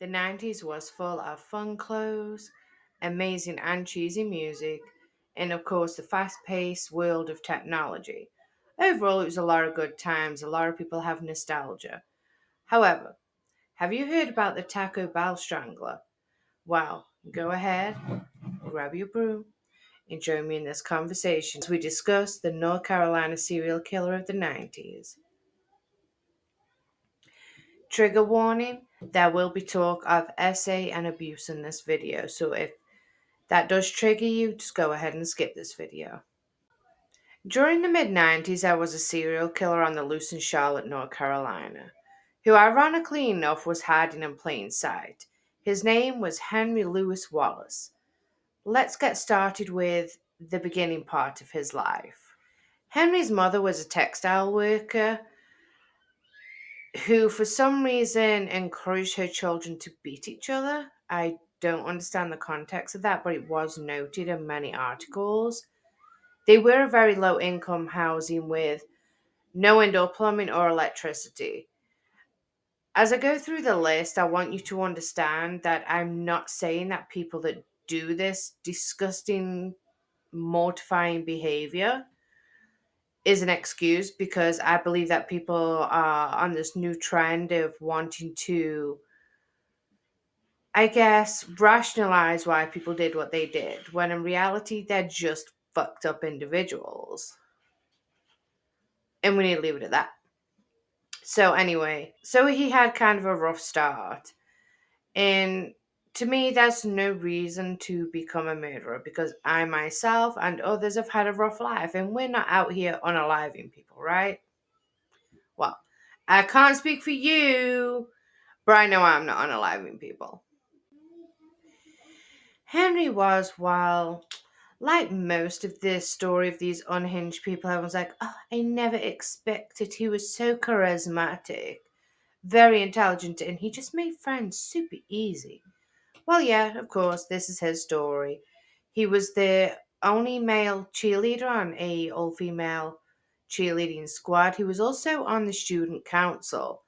The 90s was full of fun clothes, amazing and cheesy music, and of course the fast paced world of technology. Overall, it was a lot of good times. A lot of people have nostalgia. However, have you heard about the Taco Bell Strangler? Well, go ahead, grab your brew, and join me in this conversation as we discuss the North Carolina serial killer of the 90s. Trigger warning, there will be talk of essay and abuse in this video, so if that does trigger you, just go ahead and skip this video. During the mid 90s, there was a serial killer on the loose in Charlotte, North Carolina, who ironically enough was hiding in plain sight. His name was Henry Louis Wallace. Let's get started with the beginning part of his life. Henry's mother was a textile worker who, for some reason, encouraged her children to beat each other. I don't understand the context of that, but it was noted in many articles. They were a very low income housing with no indoor plumbing or electricity. As I go through the list, I want you to understand that I'm not saying that people that do this disgusting, mortifying behavior is an excuse, because I believe that people are on this new trend of wanting to, I guess, rationalize why people did what they did, when in reality, they're just fucked up individuals. And we need to leave it at that. So, anyway, so he had kind of a rough start. And to me, that's no reason to become a murderer, because I myself and others have had a rough life, and we're not out here unaliving people, right? Well, I can't speak for you, but I know I'm not unaliving people. Henry was, well, like most of the story of these unhinged people, everyone's like, oh, I never expected. He was so charismatic, very intelligent, and he just made friends super easy. Well, yeah, of course, this is his story. He was the only male cheerleader on a all-female cheerleading squad. He was also on the student council.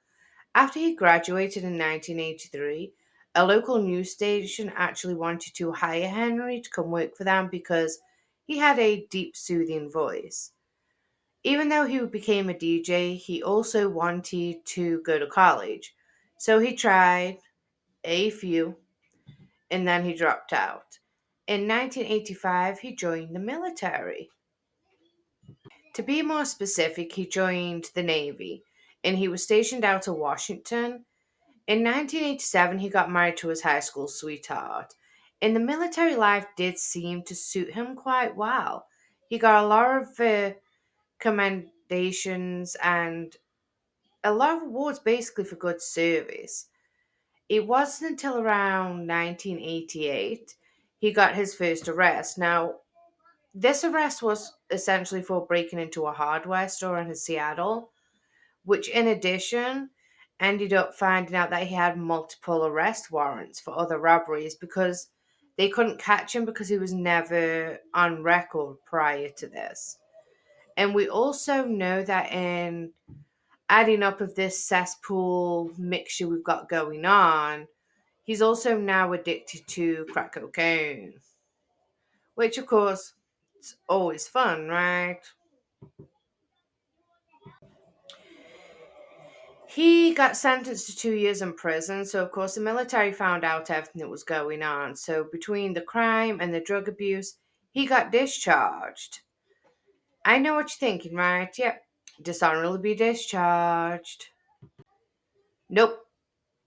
After he graduated in 1983, a local news station actually wanted to hire Henry to come work for them because he had a deep, soothing voice. Even though he became a DJ, he also wanted to go to college. So he tried a few, and then he dropped out. In 1985, he joined the military. To be more specific, he joined the Navy, and he was stationed out of Washington. In 1987, he got married to his high school sweetheart, and the military life did seem to suit him quite well. He got a lot of commendations and a lot of awards basically for good service. It wasn't until around 1988 he got his first arrest. Now, this arrest was essentially for breaking into a hardware store in Seattle, which, in addition, ended up finding out that he had multiple arrest warrants for other robberies because they couldn't catch him because he was never on record prior to this. And we also know that in adding up of this cesspool mixture we've got going on, he's also now addicted to crack cocaine, which, of course, it's always fun, right? He got sentenced to 2 years in prison, so of course the military found out everything that was going on. So between the crime and the drug abuse, he got discharged. I know what you're thinking, right? Yep, dishonorably discharged. Nope,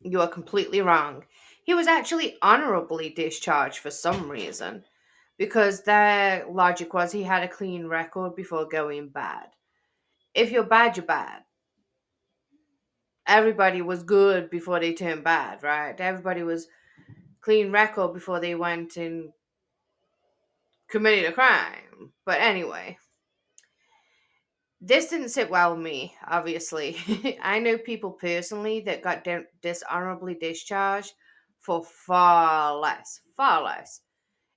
you are completely wrong. He was actually honorably discharged for some reason, because their logic was he had a clean record before going bad. If you're bad, you're bad. Everybody was good before they turned bad, right? Everybody was clean record before they went and committed a crime. But anyway, this didn't sit well with me, obviously. I know people personally that got dishonorably discharged for far less, far less.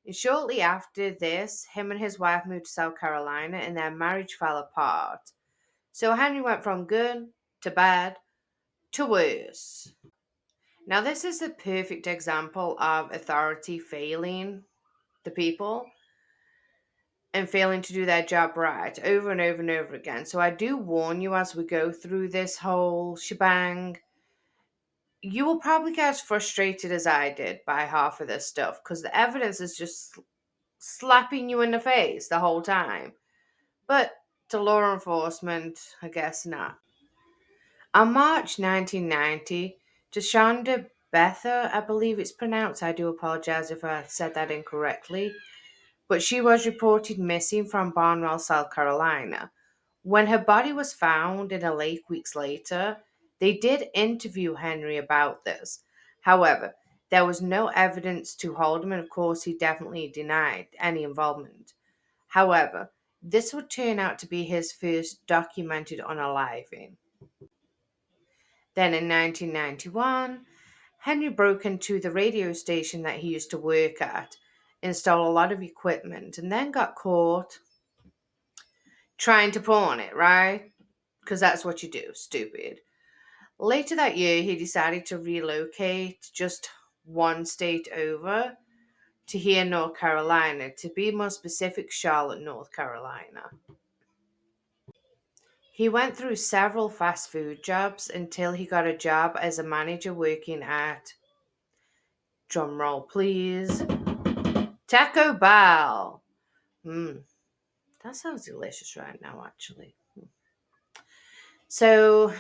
And shortly after this, him and his wife moved to South Carolina and their marriage fell apart. So Henry went from good to bad to worse. Now, this is a perfect example of authority failing the people and failing to do their job right over and over and over again. So, I do warn you as we go through this whole shebang, you will probably get as frustrated as I did by half of this stuff because the evidence is just slapping you in the face the whole time. But to law enforcement, I guess not. On March 1990, Deshonda Bether, I believe it's pronounced, I do apologize if I said that incorrectly, but she was reported missing from Barnwell, South Carolina. When her body was found in a lake weeks later, they did interview Henry about this. However, there was no evidence to hold him, and of course, he definitely denied any involvement. However, this would turn out to be his first documented unaliving. Then in 1991, Henry broke into the radio station that he used to work at, installed a lot of equipment, and then got caught trying to pawn it, right? Because that's what you do, stupid. Later that year, he decided to relocate just one state over to here, North Carolina, to be more specific, Charlotte, North Carolina. He went through several fast food jobs until he got a job as a manager working at, drumroll please, Taco Bell. Hmm, that sounds delicious right now, actually. So,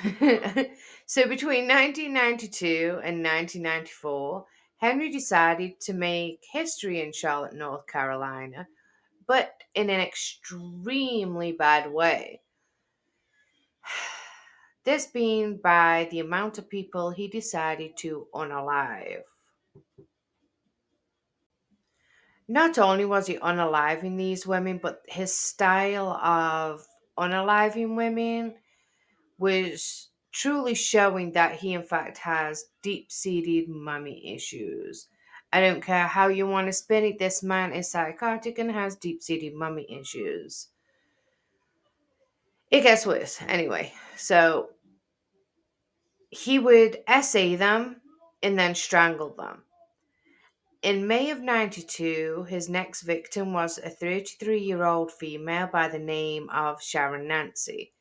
so between 1992 and 1994, Henry decided to make history in Charlotte, North Carolina, but in an extremely bad way. This being by the amount of people he decided to unalive. Not only was he unaliving these women, but his style of unaliving women was truly showing that he, in fact, has deep seated mummy issues. I don't care how you want to spin it, this man is psychotic and has deep seated mummy issues. It gets worse. Anyway, so he would essay them and then strangle them. In May of 92, his next victim was a 33-year-old female by the name of Sharon Nancy.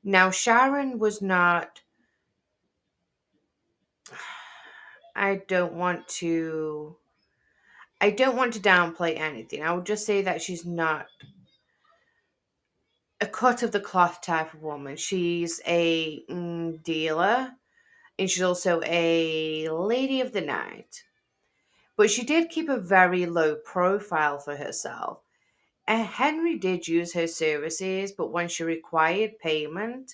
Now, Sharon was not, I don't want to, I don't want to downplay anything. I would just say that she's not a cut of the cloth type of woman. She's a dealer, and she's also a lady of the night. But she did keep a very low profile for herself. And Henry did use her services, but when she required payment,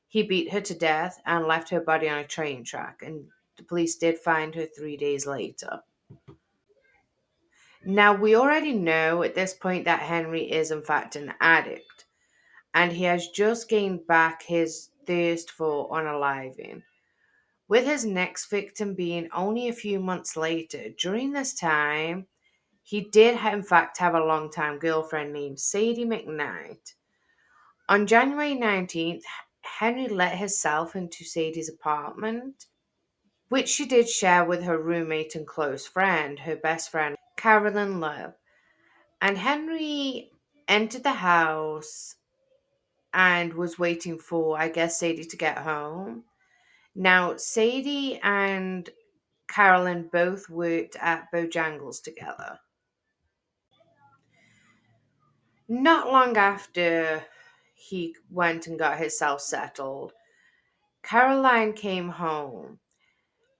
he beat her to death and left her body on a train track. And the police did find her 3 days later. Now, we already know at this point that Henry is, in fact, an addict, and he has just gained back his thirst for unaliving, with his next victim being only a few months later. During this time, he did, in fact, have a longtime girlfriend named Sadie McKnight. On January 19th, Henry let herself into Sadie's apartment, which she did share with her roommate and close friend, her best friend, Carolyn Love. And Henry entered the house and was waiting for, I guess, Sadie to get home. Now, Sadie and Carolyn both worked at Bojangles together. Not long after he went and got himself settled, Caroline came home,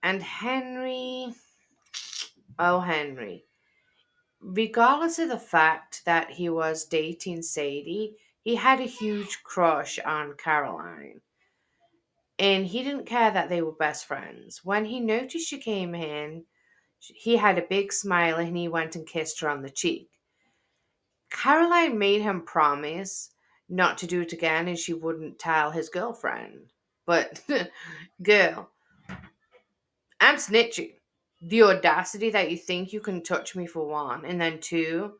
and Henry, oh, Henry, regardless of the fact that he was dating Sadie, he had a huge crush on Caroline. And he didn't care that they were best friends. When he noticed she came in, he had a big smile and he went and kissed her on the cheek. Caroline made him promise not to do it again and she wouldn't tell his girlfriend. But, girl, I'm snitching. The audacity that you think you can touch me for one, and then two,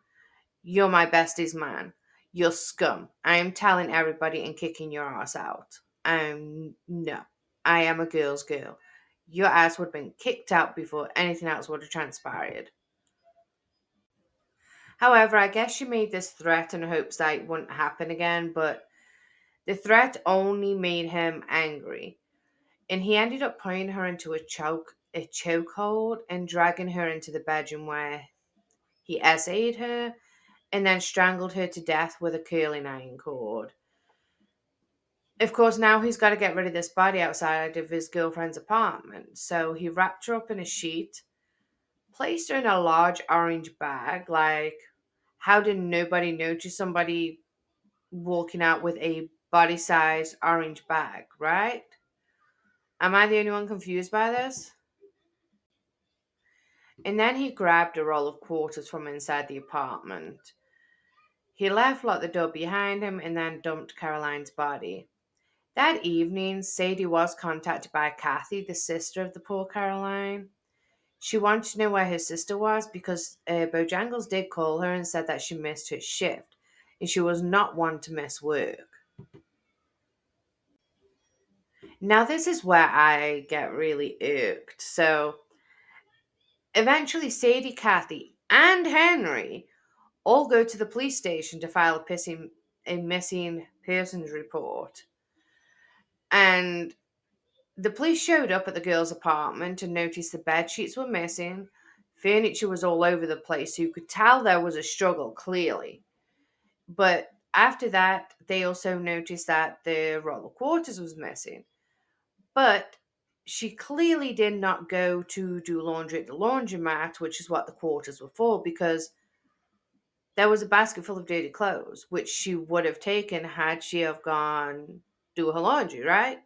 you're my bestie's man. You're scum. I am telling everybody and kicking your ass out. No. I am a girl's girl. your ass would have been kicked out before anything else would have transpired. However, I guess she made this threat in hopes that it wouldn't happen again, but the threat only made him angry. And he ended up putting her into a chokehold and dragging her into the bedroom where he essayed her and then strangled her to death with a curling iron cord. Of course, now he's got to get rid of this body outside of his girlfriend's apartment. So he wrapped her up in a sheet, placed her in a large orange bag. Like, how did nobody notice somebody walking out with a body sized orange bag, right? Am I the only one confused by this? And then he grabbed a roll of quarters from inside the apartment. He left, locked the door behind him, and then dumped Caroline's body. That evening, Sadie was contacted by Kathy, the sister of the poor Caroline. She wanted to know where her sister was because Bojangles did call her and said that she missed her shift, and she was not one to miss work. Now, this is where I get really irked. So, eventually, Sadie, Kathy, and Henry all go to the police station to file a missing persons report. And the police showed up at the girl's apartment and noticed the bed sheets were missing, furniture was all over the place, so you could tell there was a struggle clearly. But after that, they also noticed that the roll of quarters was missing. But she clearly did not go to do laundry at the laundromat, which is what the quarters were for, because there was a basket full of dirty clothes, which she would have taken had she have gone do her laundry, right?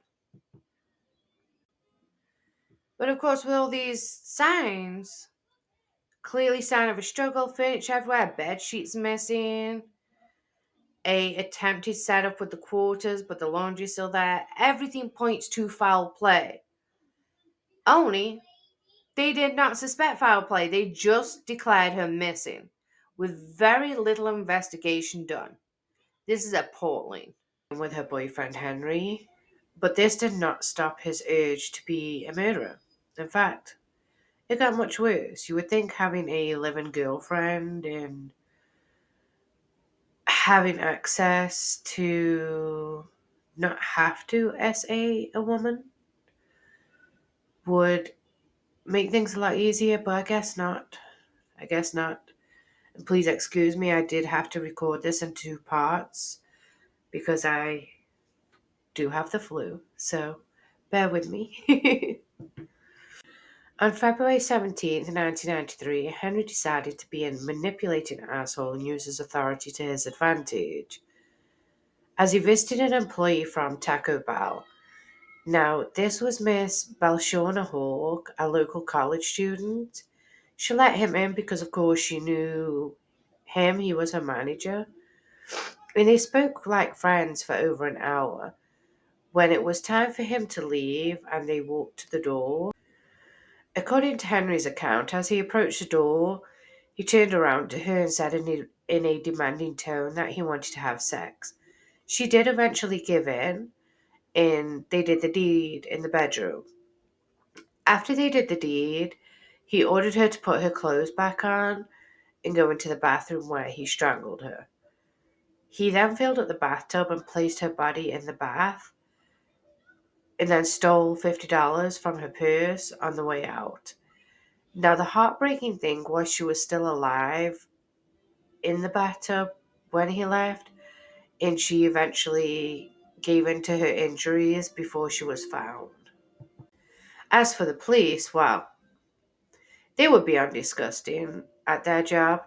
But of course, with all these signs, clearly sign of a struggle, furniture everywhere, bed sheets missing, a attempted setup with the quarters, but the laundry's still there. Everything points to foul play. Only they did not suspect foul play. They just declared her missing, with very little investigation done. This is appalling. With her boyfriend Henry, but this did not stop his urge to be a murderer. In fact, it got much worse. You would think having a living girlfriend and having access to not have to SA a woman would make things a lot easier, but I guess not. I guess not. And please excuse me, I did have to record this in two parts because I do have the flu, so bear with me. On February 17th, 1993, Henry decided to be a manipulating asshole and use his authority to his advantage as he visited an employee from Taco Bell. Now, this was Miss Belshona Hawk, a local college student. She let him in because, of course, she knew him, he was her manager. And they spoke like friends for over an hour. When it was time for him to leave and they walked to the door, according to Henry's account, as he approached the door, he turned around to her and said in a demanding tone that he wanted to have sex. She did eventually give in, and they did the deed in the bedroom. After they did the deed, he ordered her to put her clothes back on and go into the bathroom where he strangled her. He then filled up the bathtub and placed her body in the bath, and then stole $50 from her purse on the way out. Now, the heartbreaking thing was she was still alive in the bathtub when he left, and she eventually gave in to her injuries before she was found. As for the police, well, they were beyond disgusting at their job.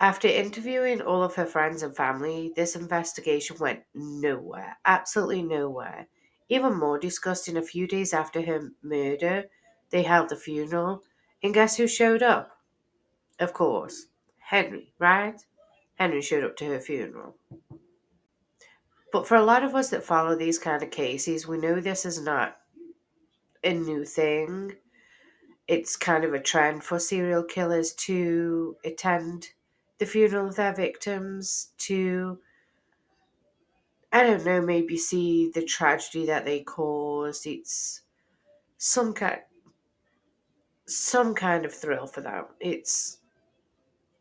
After interviewing all of her friends and family, this investigation went nowhere, absolutely nowhere. Even more disgusting, a few days after her murder, they held the funeral, and guess who showed up? Of course, Henry, right? Henry showed up to her funeral. But for a lot of us that follow these kind of cases, we know this is not a new thing. It's kind of a trend for serial killers to attend the funeral of their victims, to, I don't know, maybe see the tragedy that they caused. It's some kind some kind of thrill for them. It's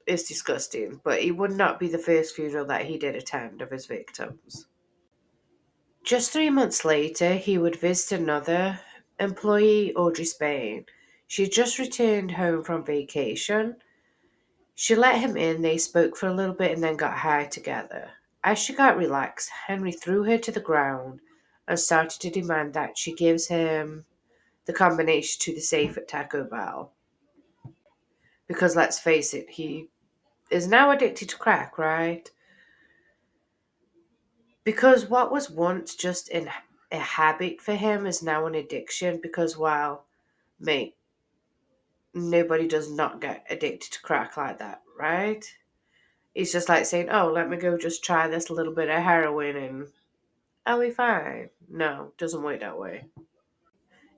disgusting, but it would not be the first funeral that he did attend of his victims. Just 3 months later, he would visit another employee, Audrey Spain. She had just returned home from vacation. She let him in, they spoke for a little bit, and then got high together. As she got relaxed, Henry threw her to the ground and started to demand that she gives him the combination to the safe at Taco Bell. Because let's face it, he is now addicted to crack, right? Because what was once just a habit for him is now an addiction. Because, well, mate, nobody does not get addicted to crack like that, right? It's just like saying, oh, let me go just try this little bit of heroin and I'll be fine. No, it doesn't work that way.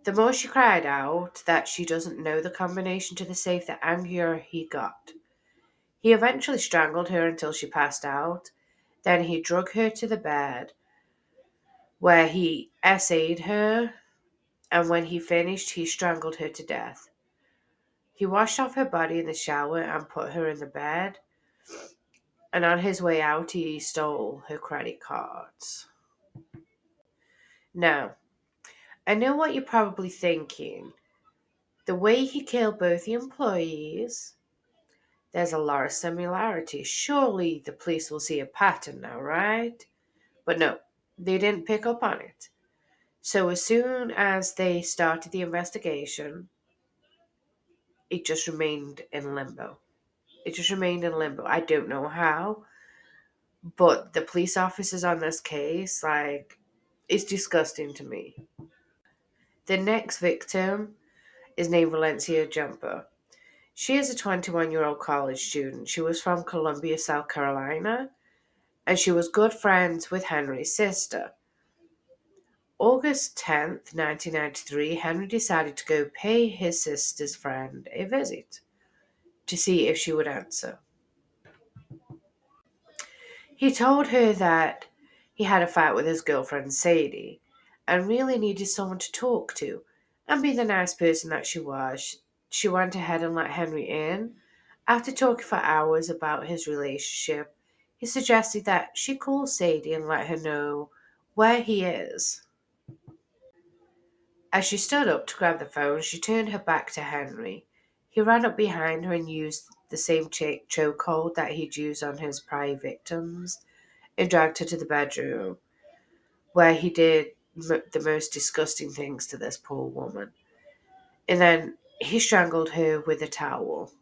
The more she cried out that she doesn't know the combination to the safe, the angrier he got. He eventually strangled her until she passed out. Then he drug her to the bed where he essayed her, and when he finished, he strangled her to death. He washed off her body in the shower and put her in the bed, and on his way out, he stole her credit cards. Now, I know what you're probably thinking. The way he killed both the employees, there's a lot of similarities. Surely the police will see a pattern now, right? But no, they didn't pick up on it. So as soon as they started the investigation, it just remained in limbo. It just remained in limbo. I don't know how, but the police officers on this case, like, it's disgusting to me. The next victim is named Valencia Jumper. She is a 21-year-old college student. She was from Columbia, South Carolina, and she was good friends with Henry's sister. August 10th, 1993, Henry decided to go pay his sister's friend a visit to see if she would answer. He told her that he had a fight with his girlfriend Sadie and really needed someone to talk to. And being the nice person that she was, she went ahead and let Henry in. After talking for hours about his relationship, he suggested that she call Sadie and let her know where he is. As she stood up to grab the phone, she turned her back to Henry. He ran up behind her and used the same chokehold that he'd used on his prior victims and dragged her to the bedroom, where he did the most disgusting things to this poor woman. And then he strangled her with a towel.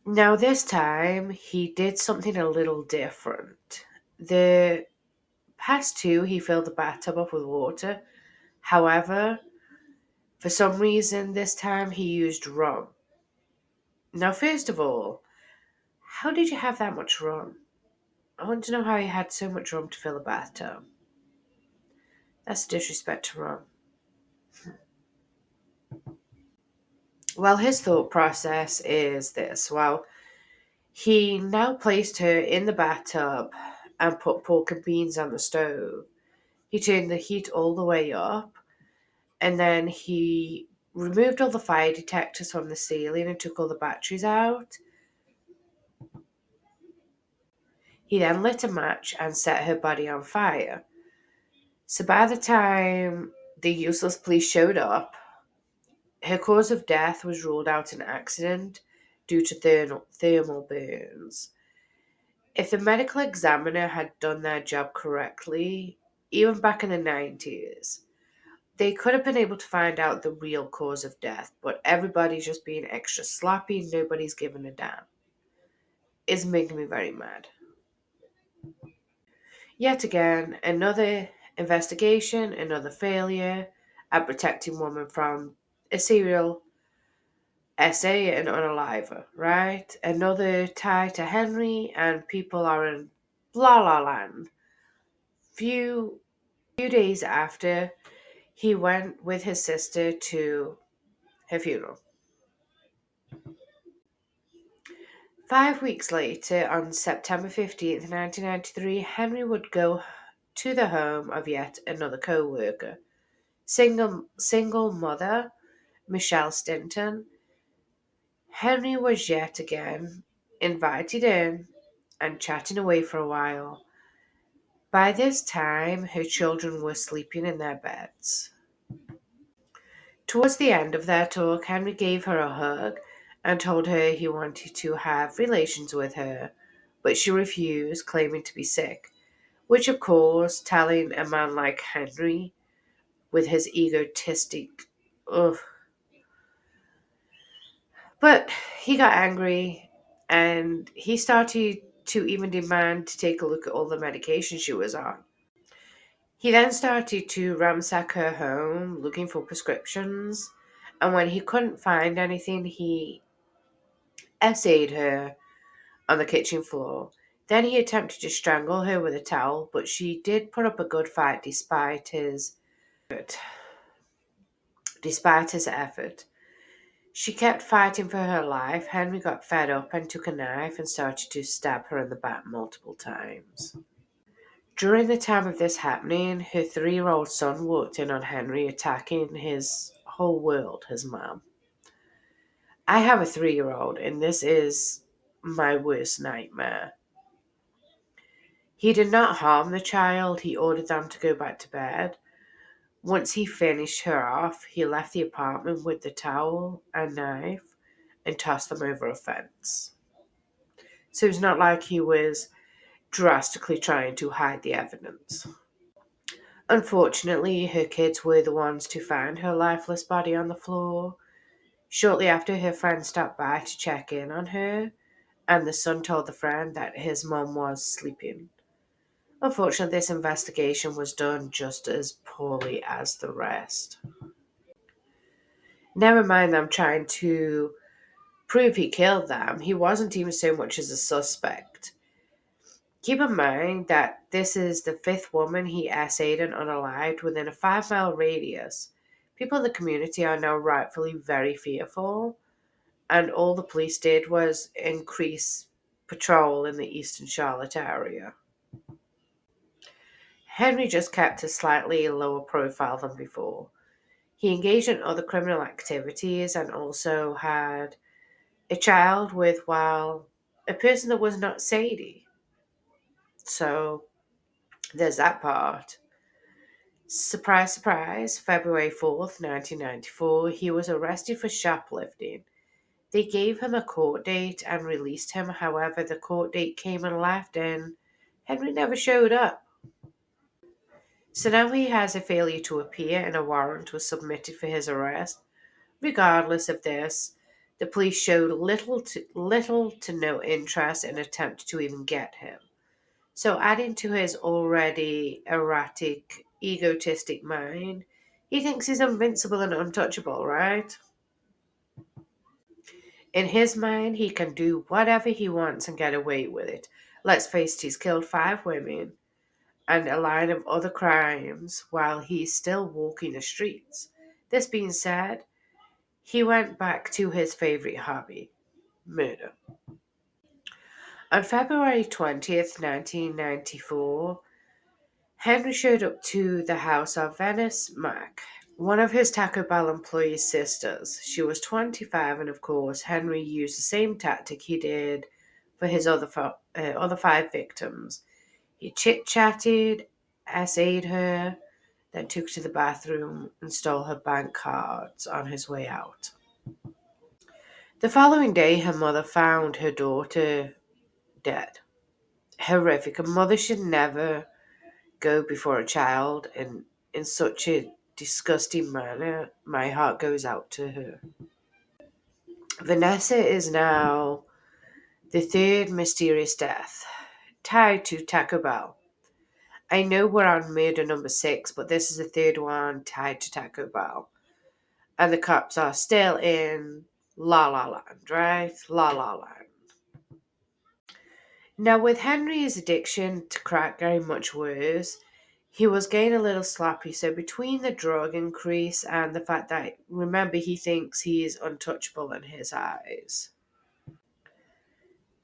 Now, this time, he did something a little different. The past two, he filled the bathtub up with water. However, for some reason, this time he used rum. Now, first of all, how did you have that much rum? I want to know how you had so much rum to fill a bathtub. That's disrespect to rum. Well, his thought process is this. Well, he now placed her in the bathtub and put pork and beans on the stove. He turned the heat all the way up, and then he removed all the fire detectors from the ceiling and took all the batteries out. He then lit a match and set her body on fire. So by the time the useless police showed up, her cause of death was ruled out an accident due to thermal burns. If the medical examiner had done their job correctly, even back in the 90s, they could have been able to find out the real cause of death, but everybody's just being extra sloppy, nobody's giving a damn. It's making me very mad. Yet again, another investigation, another failure at protecting women from a serial essay and unaliver, right? Another tie to Henry, and people are in la la land. Few days after, he went with his sister to her funeral. 5 weeks later, on September 15th, 1993, Henry would go to the home of yet another co worker, Single mother, Michelle Stinton, Henry was yet again invited in and chatting away for a while. By this time, her children were sleeping in their beds. Towards the end of their talk, Henry gave her a hug and told her he wanted to have relations with her, but she refused, claiming to be sick, which, of course, telling a man like Henry with his egotistic. Ugh. But he got angry and he started to even demand to take a look at all the medication she was on. He then started to ransack her home looking for prescriptions, and when he couldn't find anything, he essayed her on the kitchen floor. Then he attempted to strangle her with a towel, but she did put up a good fight despite his effort. She kept fighting for her life. Henry got fed up and took a knife and started to stab her in the back multiple times. During the time of this happening, her 3-year-old son walked in on Henry attacking his whole world, his mom. I have a 3-year-old, and this is my worst nightmare. He did not harm the child, he ordered them to go back to bed. Once he finished her off, he left the apartment with the towel and knife and tossed them over a fence. So it's not like he was drastically trying to hide the evidence. Unfortunately, her kids were the ones to find her lifeless body on the floor. Shortly after, her friend stopped by to check in on her, and the son told the friend that his mom was sleeping. Unfortunately, this investigation was done just as poorly as the rest. Never mind them trying to prove he killed them, he wasn't even so much as a suspect. Keep in mind that this is the fifth woman he essayed and unalived within a 5-mile radius. People in the community are now rightfully very fearful, and all the police did was increase patrol in the eastern Charlotte area. Henry just kept a slightly lower profile than before. He engaged in other criminal activities and also had a child with, well, a person that was not Sadie. So there's that part. Surprise, surprise, February 4th, 1994, he was arrested for shoplifting. They gave him a court date and released him. However, the court date came and left, and Henry never showed up. So now he has a failure to appear, and a warrant was submitted for his arrest. Regardless of this, the police showed little to no interest in attempt to even get him. So, adding to his already erratic, egotistic mind, he thinks he's invincible and untouchable, right? In his mind, he can do whatever he wants and get away with it. Let's face it, he's killed 5 women and a line of other crimes while he's still walking the streets. This being said, he went back to his favorite hobby, murder. On February 20th, 1994, Henry showed up to the house of Venice Mack, one of his Taco Bell employee's sisters. She was 25, and of course, Henry used the same tactic he did for his other 5 victims. He chit chatted, essayed her, then took her to the bathroom and stole her bank cards on his way out. The following day, her mother found her daughter dead. Horrific. A mother should never go before a child in such a disgusting manner. My heart goes out to her. Vanessa is now the third mysterious death tied to Taco Bell. I know we're on murder number 6, but this is the third one tied to Taco Bell. And the cops are still in La La Land, right? La La Land. Now, with Henry's addiction to crack getting much worse, he was getting a little sloppy. So, between the drug increase and the fact that, remember, he thinks he's untouchable in his eyes.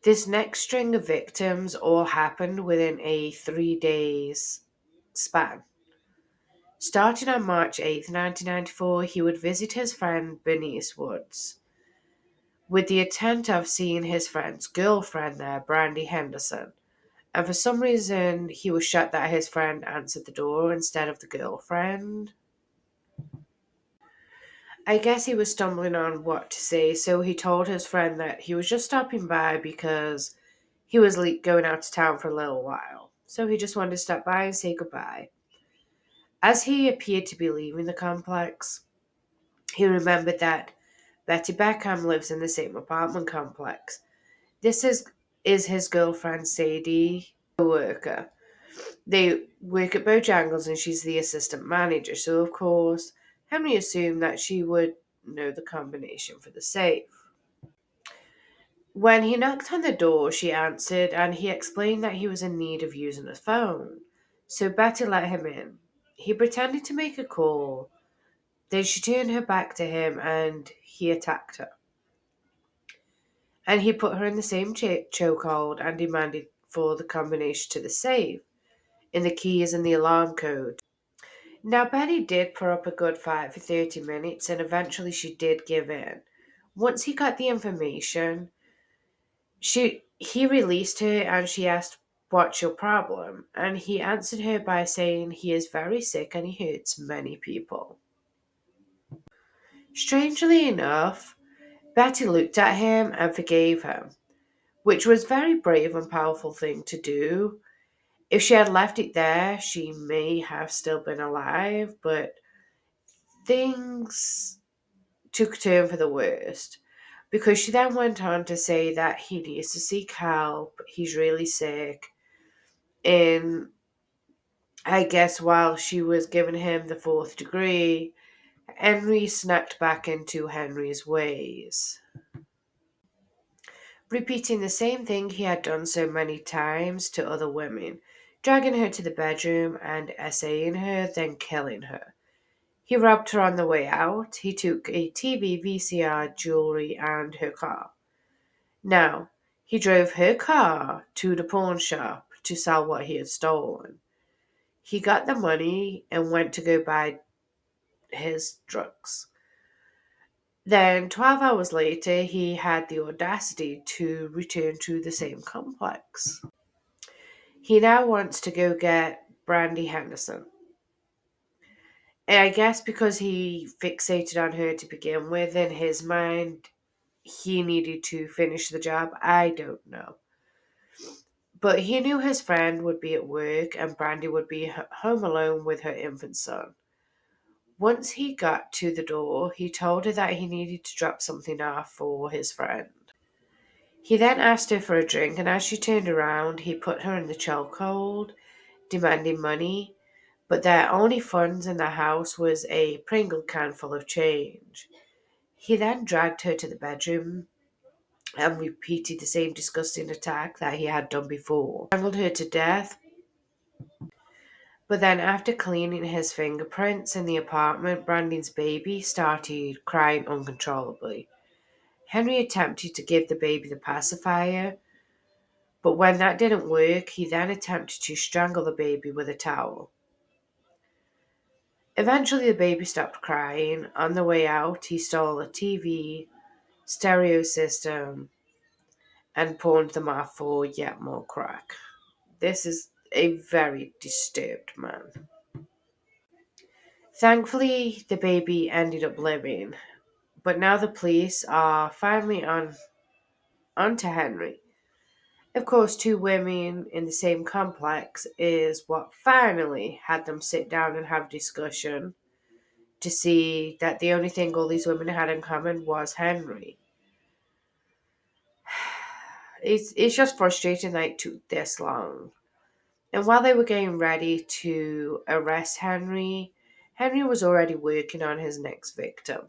This next string of victims all happened within a 3 days span. Starting on March 8th, 1994, he would visit his friend Bernice Woods with the intent of seeing his friend's girlfriend there, Brandy Henderson. And for some reason, he was shocked that his friend answered the door instead of the girlfriend. I guess he was stumbling on what to say, so he told his friend that he was just stopping by because he was going out of town for a little while. So he just wanted to stop by and say goodbye. As he appeared to be leaving the complex, he remembered that Betty Beckham lives in the same apartment complex. This is his girlfriend Sadie, a worker. They work at Bojangles and she's the assistant manager, so of course Henry assumed that she would know the combination for the safe. When he knocked on the door, she answered and he explained that he was in need of using a phone. So Betty let him in. He pretended to make a call. Then she turned her back to him and he attacked her. And he put her in the same chokehold and demanded for the combination to the safe, and the keys and the alarm code. Now, Betty did put up a good fight for 30 minutes and eventually she did give in. Once he got the information, he released her and she asked, "What's your problem?" And he answered her by saying he is very sick and he hurts many people. Strangely enough, Betty looked at him and forgave him, which was very brave and powerful thing to do. If she had left it there, she may have still been alive, but things took a turn for the worst because she then went on to say that he needs to seek help, he's really sick, and I guess while she was giving him the fourth degree, Henry snapped back into Henry's ways, repeating the same thing he had done so many times to other women, dragging her to the bedroom and essaying her, then killing her. He robbed her on the way out. He took a TV, VCR, jewelry, and her car. Now, he drove her car to the pawn shop to sell what he had stolen. He got the money and went to go buy his drugs. Then, 12 hours later, he had the audacity to return to the same complex. He now wants to go get Brandy Henderson. And I guess because he fixated on her to begin with, in his mind, he needed to finish the job. I don't know. But he knew his friend would be at work and Brandy would be home alone with her infant son. Once he got to the door, he told her that he needed to drop something off for his friend. He then asked her for a drink, and as she turned around, he put her in the chokehold, demanding money. But their only funds in the house was a Pringle can full of change. He then dragged her to the bedroom and repeated the same disgusting attack that he had done before. Strangled her to death, but then after cleaning his fingerprints in the apartment, Brandon's baby started crying uncontrollably. Henry attempted to give the baby the pacifier, but when that didn't work, he then attempted to strangle the baby with a towel. Eventually, the baby stopped crying. On the way out, he stole a TV, stereo system, and pawned them off for yet more crack. This is a very disturbed man. Thankfully, the baby ended up living, but now the police are finally onto Henry. Of course, two women in the same complex is what finally had them sit down and have discussion to see that the only thing all these women had in common was Henry. It's just frustrating that it took this long. And while they were getting ready to arrest Henry, Henry was already working on his next victim.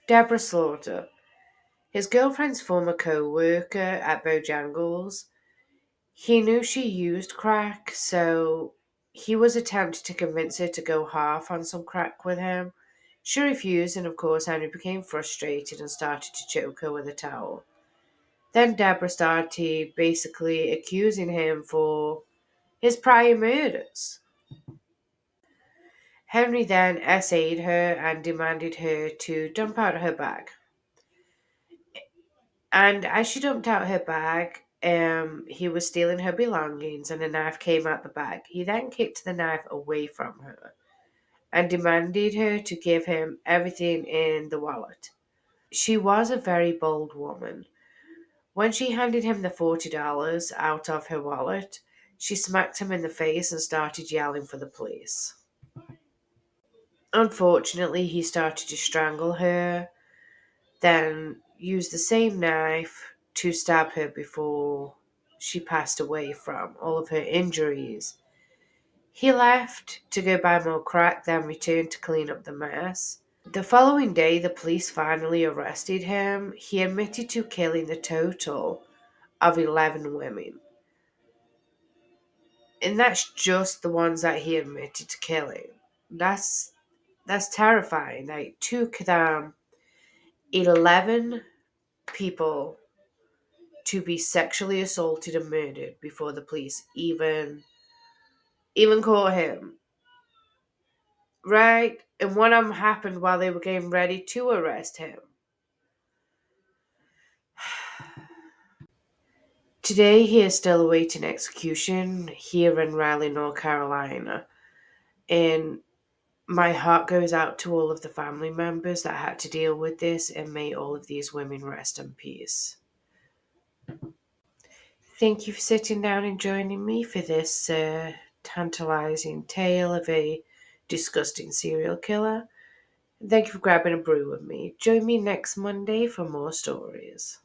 Deborah Slaughter, his girlfriend's former co-worker at Bojangles. He knew she used crack, so he was attempting to convince her to go half on some crack with him. She refused, and of course, Henry became frustrated and started to choke her with a towel. Then Deborah started basically accusing him for his prior murders. Henry then essayed her and demanded her to dump out her bag. And as she dumped out her bag, he was stealing her belongings and a knife came out the bag. He then kicked the knife away from her and demanded her to give him everything in the wallet. She was a very bold woman. When she handed him the $40 out of her wallet, she smacked him in the face and started yelling for the police. Unfortunately, he started to strangle her, then used the same knife to stab her before she passed away from all of her injuries. He left to go buy more crack, then returned to clean up the mess. The following day, the police finally arrested him. He admitted to killing the total of 11 women. And that's just the ones that he admitted to killing. That's that's terrifying. They took them 11 people to be sexually assaulted and murdered before the police even caught him. Right? And one of them happened while they were getting ready to arrest him. Today he is still awaiting execution here in Raleigh, North Carolina. And my heart goes out to all of the family members that had to deal with this, and may all of these women rest in peace. Thank you for sitting down and joining me for this tantalizing tale of a disgusting serial killer. Thank you for grabbing a brew with me. Join me next Monday for more stories.